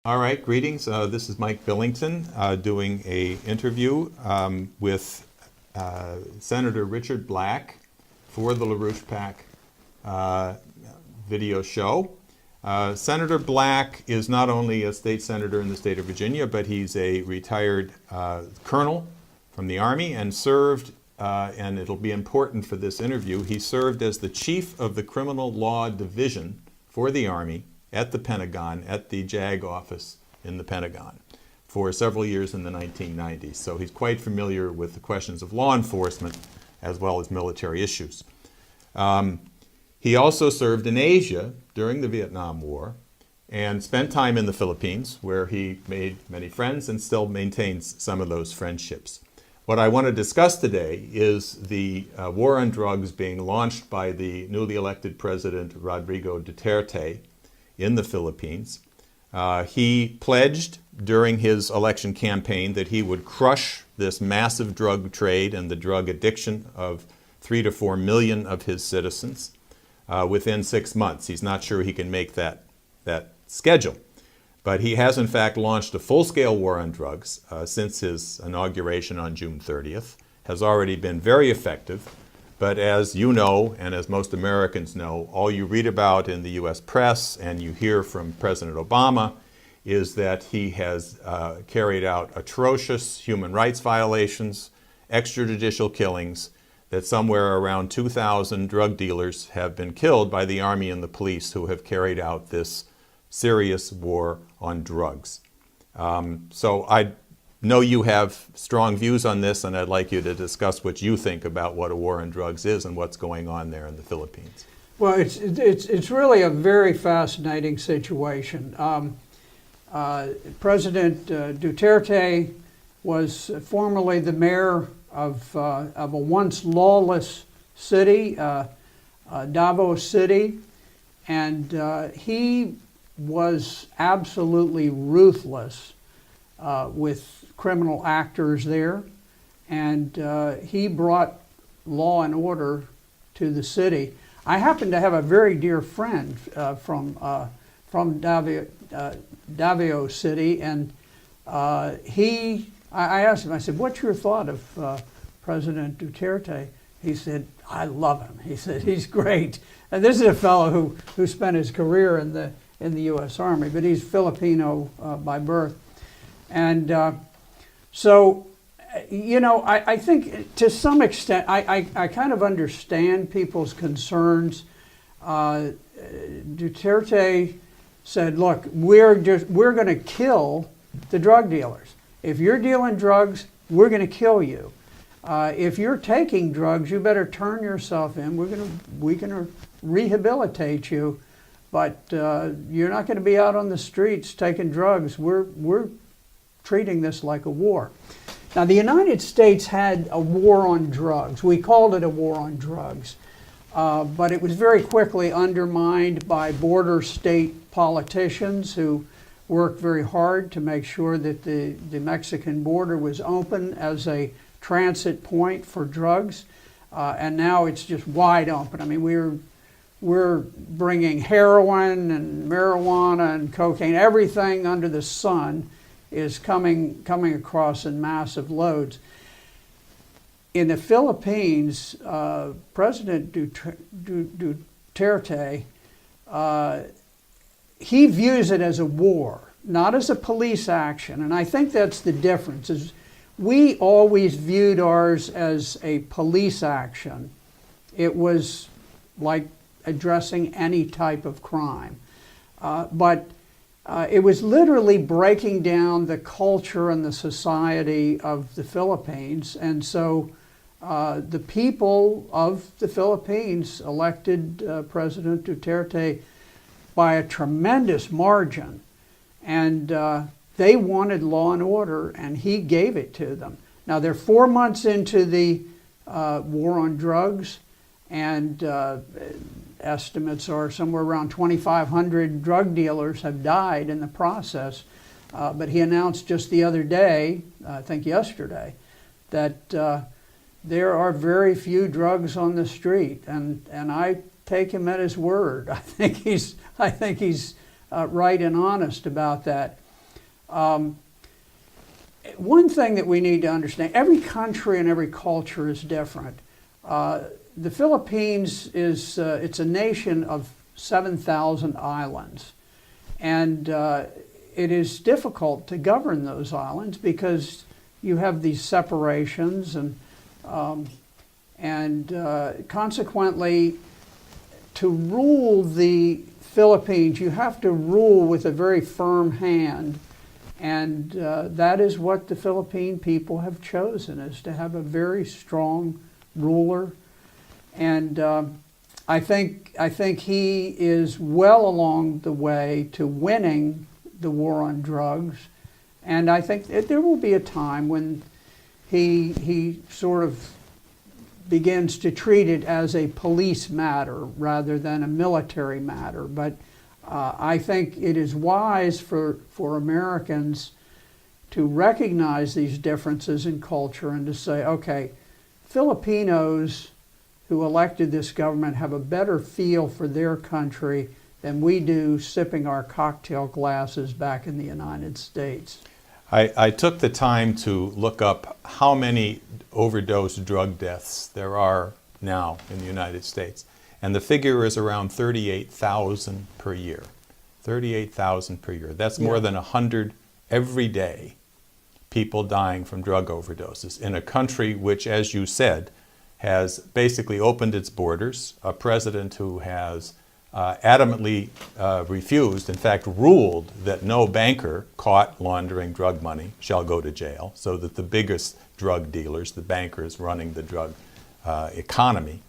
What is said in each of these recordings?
All right, greetings. This is Mike Billington doing an interview with Senator Richard Black for the LaRouche PAC video show. Senator Black is not only a state senator in the state of Virginia, but he's a retired colonel from the Army and served, and it'll be important for this interview, he served as the chief of the Criminal Law Division for the Army at the Pentagon, at the JAG office in the Pentagon for several years in the 1990s. So he's quite familiar with the questions of law enforcement as well as military issues. He also served in Asia during the Vietnam War and spent time in the Philippines, where he made many friends and still maintains some of those friendships. What I want to discuss today is the war on drugs being launched by the newly elected President Rodrigo Duterte in the Philippines. He pledged during his election campaign that he would crush this massive drug trade and the drug addiction of 3 to 4 million of his citizens within 6 months. He's not sure he can make that schedule. But he has in fact launched a full-scale war on drugs since his inauguration on June 30th, has already been very effective. But as you know, and as most Americans know, all you read about in the U.S. press and you hear from President Obama is that he has carried out atrocious human rights violations, extrajudicial killings, that somewhere around 2,000 drug dealers have been killed by the Army and the police who have carried out this serious war on drugs. So I know you have strong views on this, and I'd like you to discuss what you think about what a war on drugs is and what's going on there in the Philippines. Well, it's really a very fascinating situation. President Duterte was formerly the mayor of a once lawless city, Davao City, and he was absolutely ruthless with criminal actors there, and he brought law and order to the city. I happen to have a very dear friend from Davao City, and I asked him, I said, "What's your thought of President Duterte?" He said, "I love him." He said, "He's great." And this is a fellow who spent his career in the U.S. Army, but he's Filipino by birth. And so, you know, I think to some extent, I kind of understand people's concerns. Duterte said, look, we're going to kill the drug dealers. If you're dealing drugs, we're going to kill you. If you're taking drugs, you better turn yourself in. We're going to rehabilitate you, but you're not going to be out on the streets taking drugs. We're treating this like a war. Now, the United States had a war on drugs. We called it a war on drugs, but it was very quickly undermined by border state politicians who worked very hard to make sure that the Mexican border was open as a transit point for drugs, and now it's just wide open. I mean, we're bringing heroin and marijuana and cocaine, everything under the sun is coming across in massive loads. In the Philippines, President Duterte, he views it as a war, not as a police action. And I think that's the difference. Is we always viewed ours as a police action. It was like addressing any type of crime. But it was literally breaking down the culture and the society of the Philippines. And so the people of the Philippines elected President Duterte by a tremendous margin. And they wanted law and order, and he gave it to them. Now, they're 4 months into the war on drugs, and estimates are somewhere around 2,500 drug dealers have died in the process. But he announced just the other day, I think yesterday, that there are very few drugs on the street, and I take him at his word. I think he's right and honest about that. One thing that we need to understand, every country and every culture is different. The Philippines is, it's a nation of 7,000 islands. And it is difficult to govern those islands because you have these separations and consequently, to rule the Philippines, you have to rule with a very firm hand. And that is what the Philippine people have chosen, is to have a very strong ruler. And I think he is well along the way to winning the war on drugs. And I think that there will be a time when he sort of begins to treat it as a police matter rather than a military matter. But I think it is wise for Americans to recognize these differences in culture and to say, okay, Filipinos who elected this government have a better feel for their country than we do sipping our cocktail glasses back in the United States. I took the time to look up how many overdose drug deaths there are now in the United States. And the figure is around 38,000 per year. 38,000 per year. That's more than 100 every day, people dying from drug overdoses in a country which, as you said, has basically opened its borders, a president who has adamantly refused, in fact ruled, that no banker caught laundering drug money shall go to jail, so that the biggest drug dealers, the bankers running the drug economy,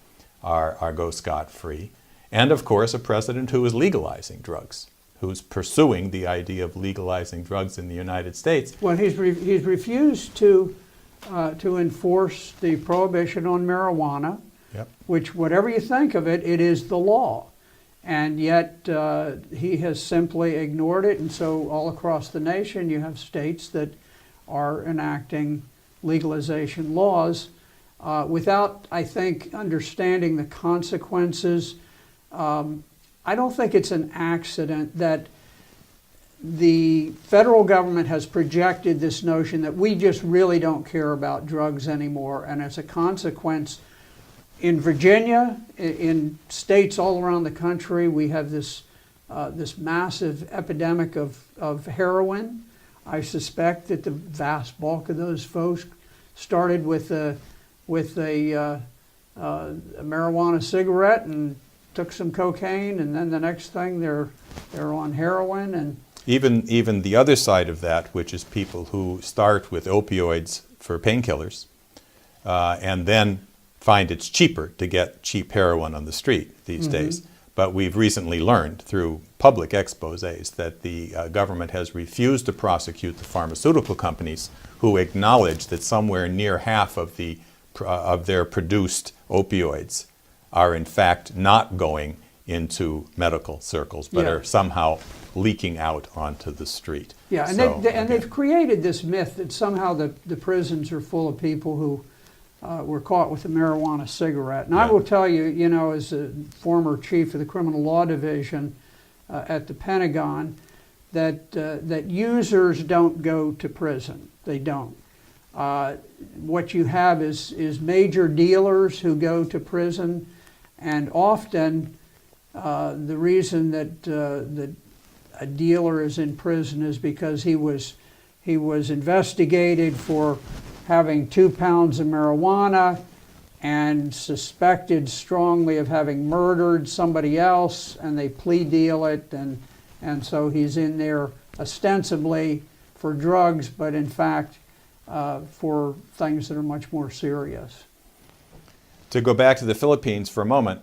are go scot-free. And of course, a president who is legalizing drugs, who's pursuing the idea of legalizing drugs in the United States. Well, he's refused to enforce the prohibition on marijuana, which, whatever you think of it, it is the law. And yet he has simply ignored it, and so all across the nation you have states that are enacting legalization laws without, I think, understanding the consequences. I don't think it's an accident that the federal government has projected this notion that we just really don't care about drugs anymore, and as a consequence, in Virginia, in states all around the country, we have this massive epidemic of heroin. I suspect that the vast bulk of those folks started with a marijuana cigarette and took some cocaine, and then the next thing they're on heroin. And even the other side of that, which is people who start with opioids for painkillers, and then find it's cheaper to get cheap heroin on the street these days. But we've recently learned through public exposés that the government has refused to prosecute the pharmaceutical companies who acknowledge that somewhere near half of their produced opioids are in fact not going into medical circles, but are somehow leaking out onto the street. Yeah, and, so, they've created this myth that somehow the prisons are full of people who were caught with a marijuana cigarette. And I will tell you, you know, as a former chief of the criminal law division at the Pentagon, that users don't go to prison. They don't. What you have is major dealers who go to prison, and often the reason that a dealer is in prison is because he was investigated for having 2 pounds of marijuana and suspected strongly of having murdered somebody else, and they plea deal it, and so he's in there ostensibly for drugs, but in fact for things that are much more serious. To go back to the Philippines for a moment,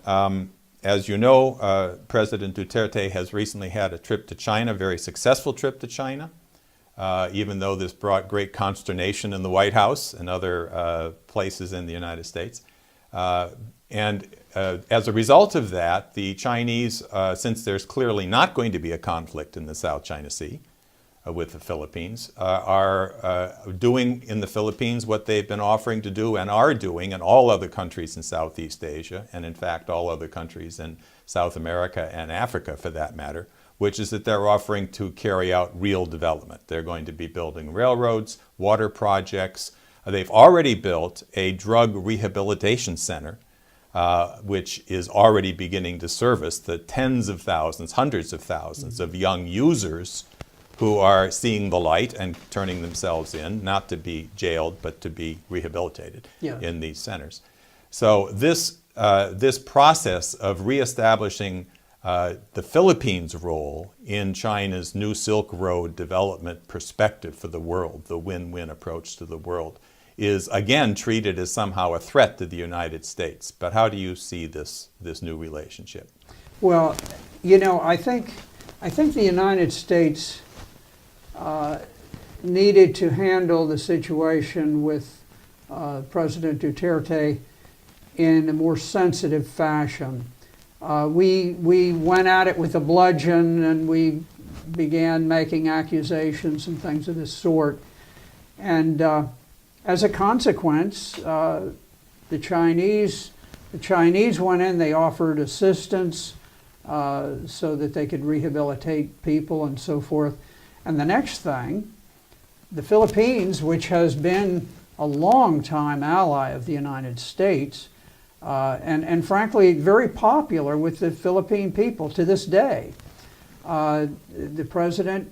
as you know, President Duterte has recently had a trip to China, a very successful trip to China, even though this brought great consternation in the White House and other places in the United States. And as a result of that, the Chinese, since there's clearly not going to be a conflict in the South China Sea with the Philippines, are doing in the Philippines what they've been offering to do and are doing in all other countries in Southeast Asia, and in fact all other countries in South America and Africa for that matter, which is that they're offering to carry out real development. They're going to be building railroads, water projects. They've already built a drug rehabilitation center, which is already beginning to service the tens of thousands, hundreds of thousands of young users who are seeing the light and turning themselves in, not to be jailed, but to be rehabilitated in these centers. So this process of reestablishing the Philippines' role in China's New Silk Road development perspective for the world, the win-win approach to the world, is again treated as somehow a threat to the United States. But how do you see this new relationship? Well, you know, I think the United States needed to handle the situation with President Duterte in a more sensitive fashion. We went at it with a bludgeon, and we began making accusations and things of this sort. And as a consequence, the Chinese went in. They offered assistance so that they could rehabilitate people and so forth. And the next thing, the Philippines, which has been a long-time ally of the United States, and frankly very popular with the Philippine people to this day. The president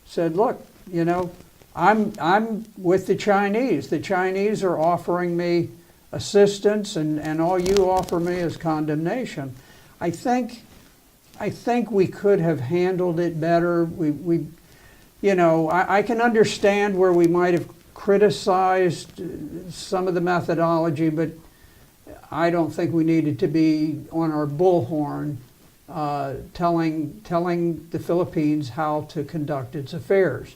said, look, you know, I'm with the Chinese. The Chinese are offering me assistance, and all you offer me is condemnation. I think we could have handled it better. We you know, I can understand where we might have criticized some of the methodology, but I don't think we needed to be on our bullhorn telling the Philippines how to conduct its affairs.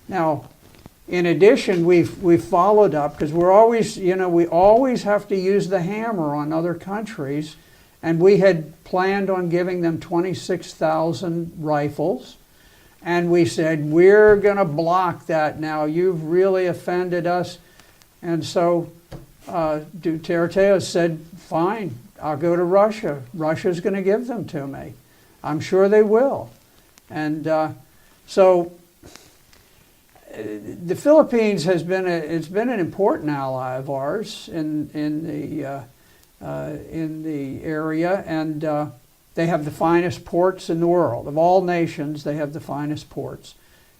Now, in addition, we've followed up, because we're always, you know, we always have to use the hammer on other countries, and we had planned on giving them 26,000 rifles, and we said, we're going to block that now. You've really offended us. And so Duterte has said, fine, I'll go to Russia. Russia's going to give them to me. I'm sure they will. And so the Philippines has been it's been an important ally of ours in the area, and they have the finest ports in the world. Of all nations, they have the finest ports.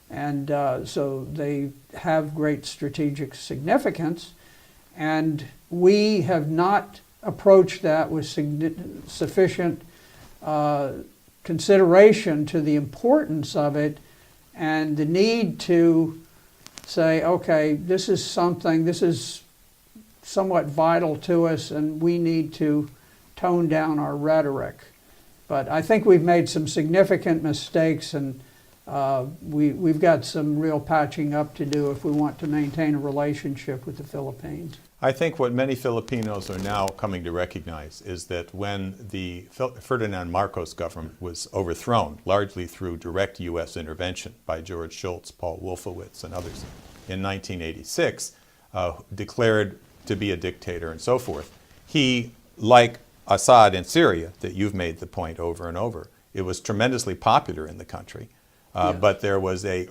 And so they have great strategic significance. And we have not approached that with sufficient consideration to the importance of it and the need to say, okay, this is somewhat vital to us, and we need to tone down our rhetoric. But I think we've made some significant mistakes, and we've got some real patching up to do if we want to maintain a relationship with the Philippines. I think what many Filipinos are now coming to recognize is that when the Ferdinand Marcos government was overthrown, largely through direct U.S. intervention by George Shultz, Paul Wolfowitz, and others in 1986, declared to be a dictator and so forth, he, like Assad in Syria, that you've made the point over and over, it was tremendously popular in the country, but there was a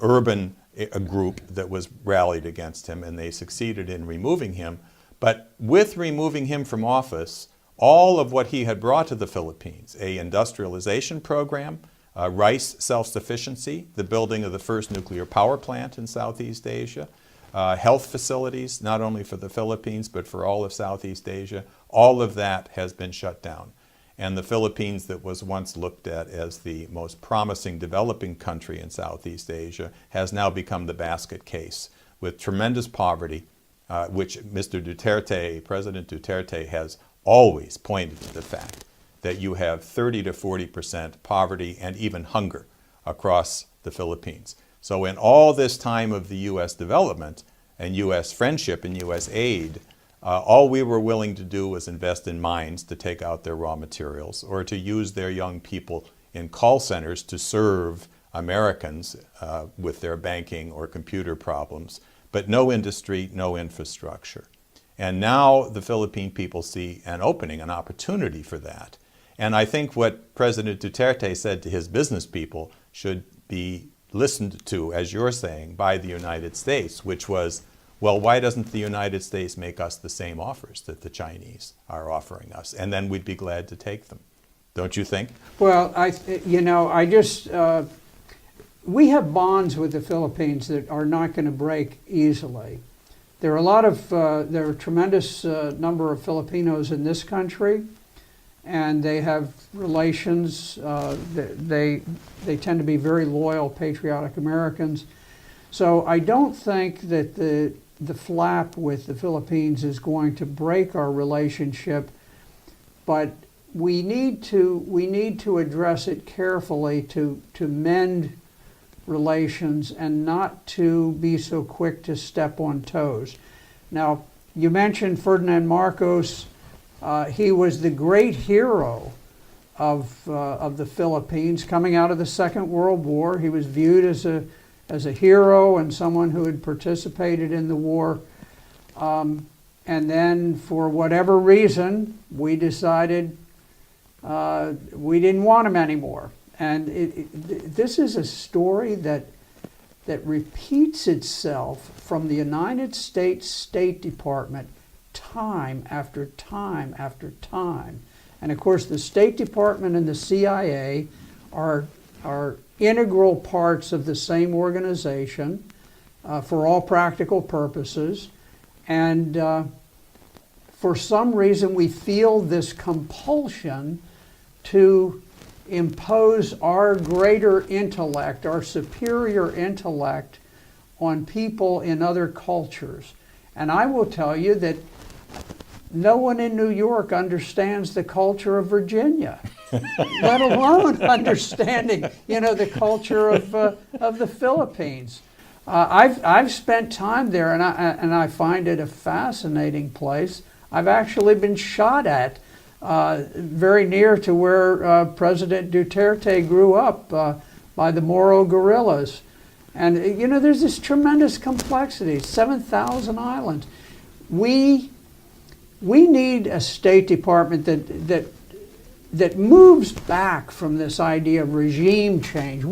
group that was rallied against him, and they succeeded in removing him. But with removing him from office, all of what he had brought to the Philippines, a industrialization program, rice self-sufficiency, the building of the first nuclear power plant in Southeast Asia, health facilities, not only for the Philippines, but for all of Southeast Asia, all of that has been shut down. And the Philippines, that was once looked at as the most promising developing country in Southeast Asia, has now become the basket case with tremendous poverty, which President Duterte has always pointed to the fact that you have 30 to 40% poverty and even hunger across the Philippines. So in all this time of the U.S. development and U.S. friendship and U.S. aid, all we were willing to do was invest in mines to take out their raw materials, or to use their young people in call centers to serve Americans with their banking or computer problems, but no industry, no infrastructure. And now the Philippine people see an opening, an opportunity for that. And I think what President Duterte said to his business people should be listened to, as you're saying, by the United States, which was, well, why doesn't the United States make us the same offers that the Chinese are offering us? And then we'd be glad to take them. Don't you think? Well, we have bonds with the Philippines that are not going to break easily. There are a tremendous number of Filipinos in this country, and they have relations. They tend to be very loyal, patriotic Americans. So I don't think that the flap with the Philippines is going to break our relationship, but we need to address it carefully to mend relations and not to be so quick to step on toes. Now, you mentioned Ferdinand Marcos. He was the great hero of the Philippines coming out of the Second World War. He was viewed as a hero and someone who had participated in the war. And then, for whatever reason, we decided we didn't want him anymore. And this is a story that repeats itself from the United States State Department time after time after time. And of course, the State Department and the CIA are integral parts of the same organization for all practical purposes. And for some reason, we feel this compulsion to impose our greater intellect, our superior intellect, on people in other cultures. And I will tell you that no one in New York understands the culture of Virginia, let alone understanding, the culture of the Philippines. I've spent time there, and I find it a fascinating place. I've actually been shot at very near to where President Duterte grew up by the Moro guerrillas. And, there's this tremendous complexity, 7,000 islands. We need a State Department that moves back from this idea of regime change.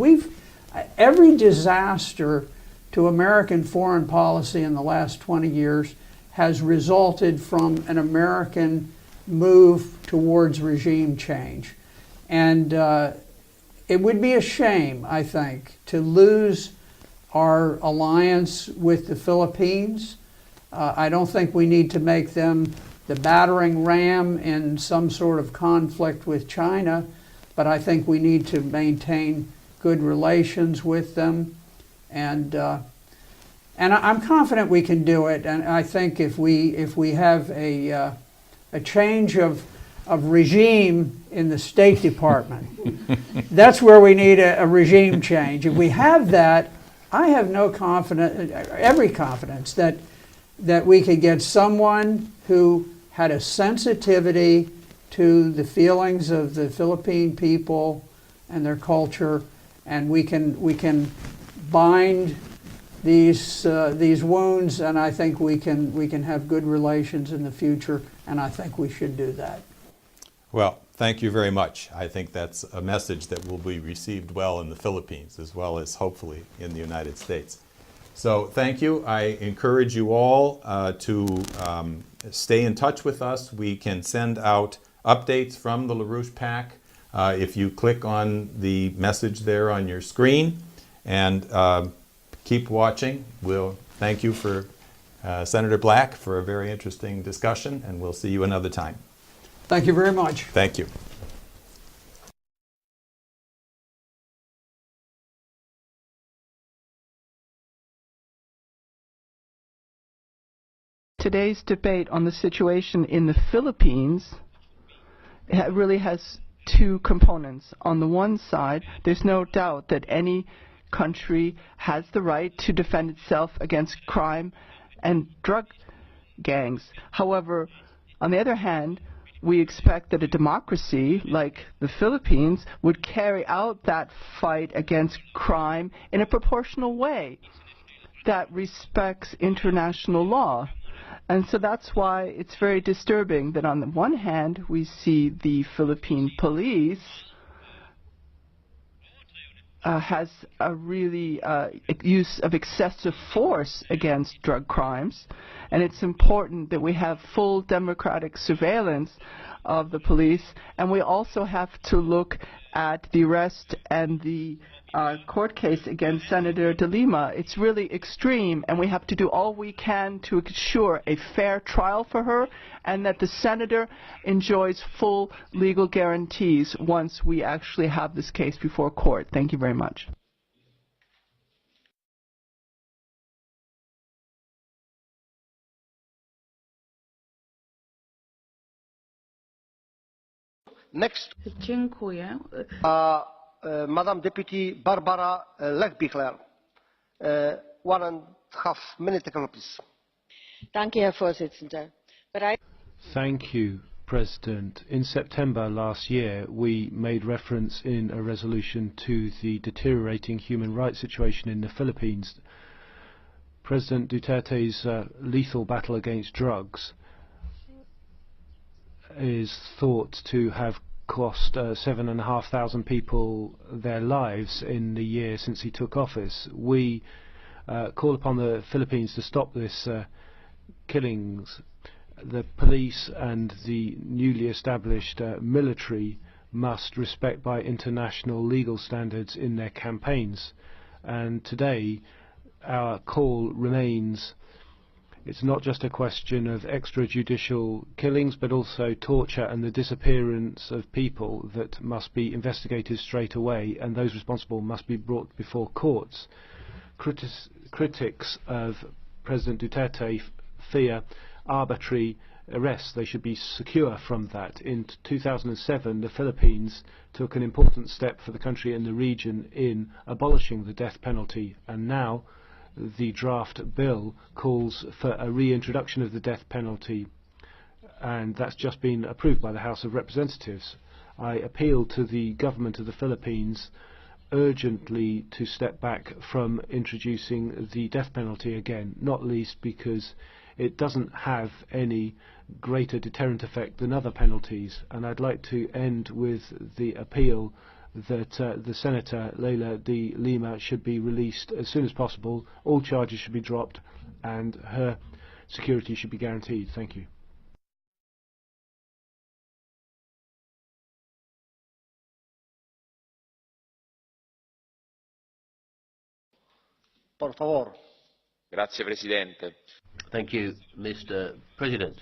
Every disaster to American foreign policy in the last 20 years has resulted from an American move towards regime change. And it would be a shame, I think, to lose our alliance with the Philippines. I don't think we need to make them the battering ram in some sort of conflict with China, but I think we need to maintain good relations with them. And I'm confident we can do it. And I think if we have a change of regime in the State Department, that's where we need a regime change. If we have that, I have every confidence that we could get someone who had a sensitivity to the feelings of the Philippine people and their culture, and we can bind these wounds, and I think we can have good relations in the future, and I think we should do that. Well, thank you very much. I think that's a message that will be received well in the Philippines, as well as hopefully in the United States. So thank you. I encourage you all to stay in touch with us. We can send out updates from the LaRouche PAC if you click on the message there on your screen, and keep watching. We'll thank you for Senator Black for a very interesting discussion, and we'll see you another time. Thank you very much. Thank you. Today's debate on the situation in the Philippines really has two components. On the one side, there's no doubt that any country has the right to defend itself against crime and drug gangs. However, on the other hand, we expect that a democracy like the Philippines would carry out that fight against crime in a proportional way that respects international law. And so that's why it's very disturbing that on the one hand we see the Philippine police has a really use of excessive force against drug crimes, and it's important that we have full democratic surveillance of the police, and we also have to look at the arrest and the court case against Senator De Lima. It's really extreme, and we have to do all we can to ensure a fair trial for her and that the senator enjoys full legal guarantees once we actually have this case before court. Thank you very much. Next, Dziękuję. Madam Deputy Barbara Lechbichler. 1.5 minutes, please. Danke, Herr Vorsitzender. Thank you, President. In September last year, we made reference in a resolution to the deteriorating human rights situation in the Philippines. President Duterte's lethal battle against drugs is thought to have cost 7,500 people their lives in the year since he took office. We call upon the Philippines to stop this killings. The police and the newly established military must respect by international legal standards in their campaigns. And today our call remains. It's not just a question of extrajudicial killings, but also torture and the disappearance of people that must be investigated straight away, and those responsible must be brought before courts. Critics of President Duterte fear arbitrary arrests. They should be secure from that. In 2007, the Philippines took an important step for the country and the region in abolishing the death penalty, and now the draft bill calls for a reintroduction of the death penalty, and that's just been approved by the House of Representatives. I appeal to the government of the Philippines urgently to step back from introducing the death penalty again, not least because it doesn't have any greater deterrent effect than other penalties. And I'd like to end with the appeal that the Senator Leila de Lima should be released as soon as possible. All charges should be dropped and her security should be guaranteed. Thank you. Por favor. Grazie Presidente. Thank you, Mr. President.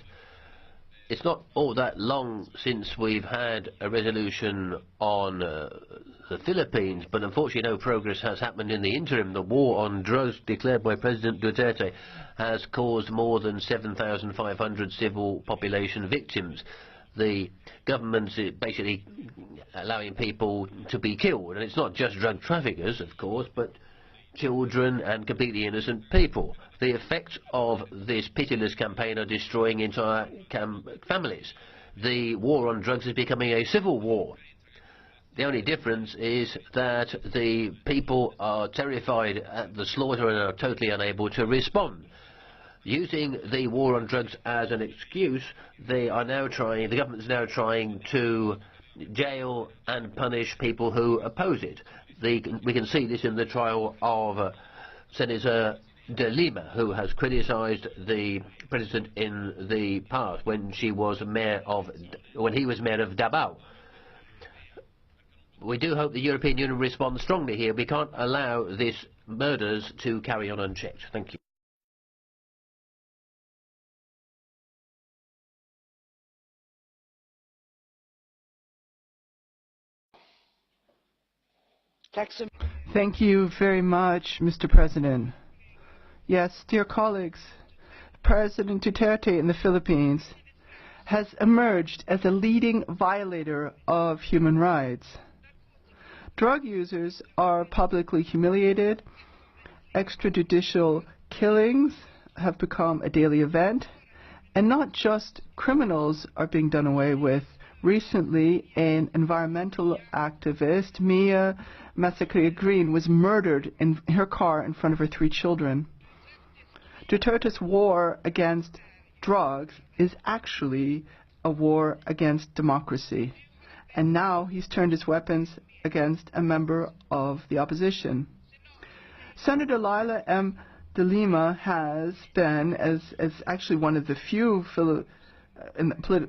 It's not all that long since we've had a resolution on the Philippines, but unfortunately no progress has happened in the interim. The war on drugs declared by President Duterte has caused more than 7,500 civil population victims. The government is basically allowing people to be killed, and it's not just drug traffickers, of course, but children and completely innocent people. The effects of this pitiless campaign are destroying entire families. The war on drugs is becoming a civil war. The only difference is that the people are terrified at the slaughter and are totally unable to respond. Using the war on drugs as an excuse, the government is now trying to jail and punish people who oppose it. We can see this in the trial of Senator De Lima, who has criticised the president in the past when he was mayor of Davao. We do hope the European Union responds strongly here. We can't allow these murders to carry on unchecked. Thank you. Thank you very much, Mr. President. Yes, dear colleagues, President Duterte in the Philippines has emerged as a leading violator of human rights. Drug users are publicly humiliated, extrajudicial killings have become a daily event, and not just criminals are being done away with. Recently, an environmental activist, Mia Masakria Green, was murdered in her car in front of her 3 children. Duterte's war against drugs is actually a war against democracy. And now he's turned his weapons against a member of the opposition. Senator Leila M. de Lima has been, as actually one of the few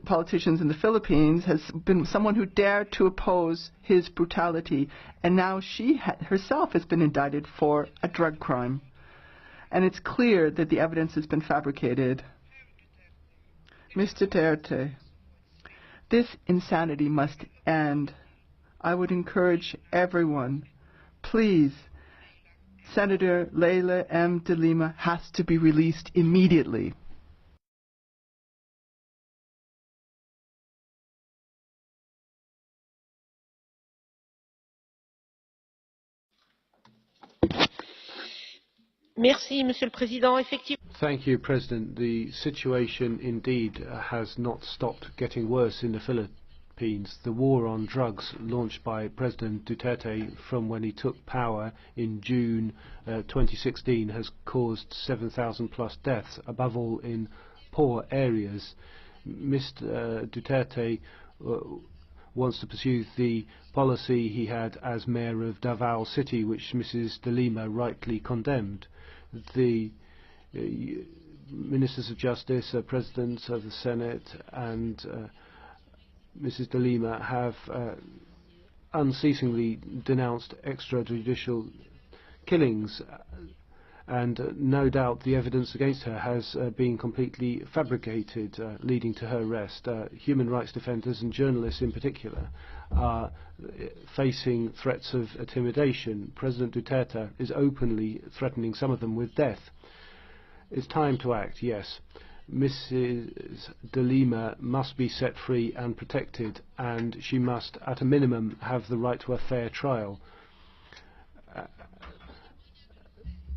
politicians in the Philippines, has been someone who dared to oppose his brutality, and now she herself has been indicted for a drug crime. And it's clear that the evidence has been fabricated. Mr. Duterte, this insanity must end. I would encourage everyone, please, Senator Leila M. de Lima has to be released immediately. Monsieur le Président. Effectivement. Thank you, President. The situation indeed has not stopped getting worse in the Philippines. The war on drugs launched by President Duterte from when he took power in June 2016 has caused 7,000 plus deaths, above all in poor areas. Mr. Duterte wants to pursue the policy he had as mayor of Davao City, which Mrs. de Lima rightly condemned. The Ministers of Justice, President of the Senate and Mrs. de Lima have unceasingly denounced extrajudicial killings, and no doubt the evidence against her has been completely fabricated, leading to her arrest. Human rights defenders and journalists in particular are facing threats of intimidation. President Duterte is openly threatening some of them with death. It's time to act, yes. Mrs. de Lima must be set free and protected, and she must, at a minimum, have the right to a fair trial.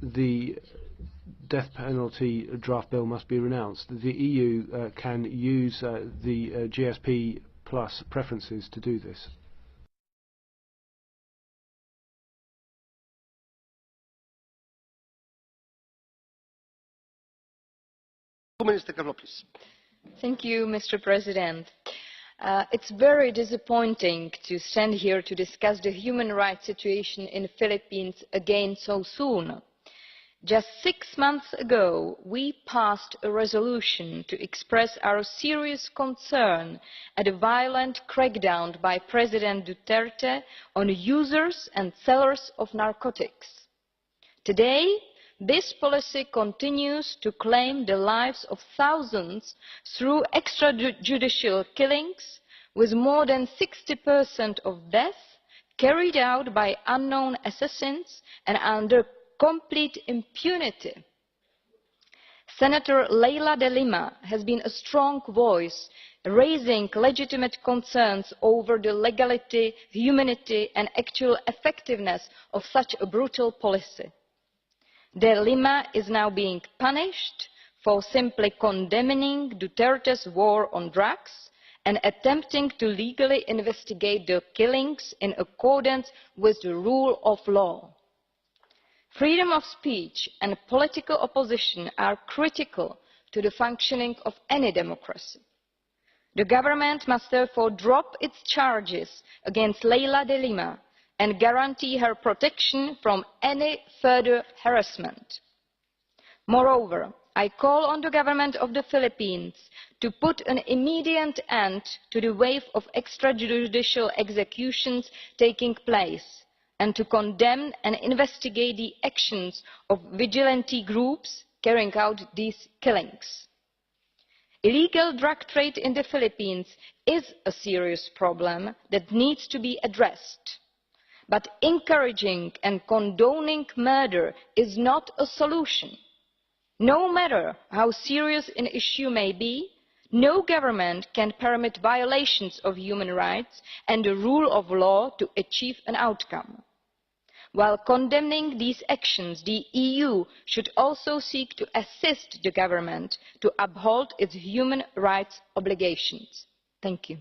The death penalty draft bill must be renounced. The EU can use the GSP plus preferences to do this. Thank you, Mr. President. It's very disappointing to stand here to discuss the human rights situation in the Philippines again so soon. Just 6 months ago, we passed a resolution to express our serious concern at a violent crackdown by President Duterte on users and sellers of narcotics. Today, this policy continues to claim the lives of thousands through extrajudicial killings, with more than 60% of deaths carried out by unknown assassins and under complete impunity. Senator Leila de Lima has been a strong voice, raising legitimate concerns over the legality, humanity and actual effectiveness of such a brutal policy. De Lima is now being punished for simply condemning Duterte's war on drugs and attempting to legally investigate the killings in accordance with the rule of law. Freedom of speech and political opposition are critical to the functioning of any democracy. The government must therefore drop its charges against Leila de Lima and guarantee her protection from any further harassment. Moreover, I call on the government of the Philippines to put an immediate end to the wave of extrajudicial executions taking place, and to condemn and investigate the actions of vigilante groups carrying out these killings. Illegal drug trade in the Philippines is a serious problem that needs to be addressed. But encouraging and condoning murder is not a solution. No matter how serious an issue may be, no government can permit violations of human rights and the rule of law to achieve an outcome. While condemning these actions, the EU should also seek to assist the government to uphold its human rights obligations. Thank you.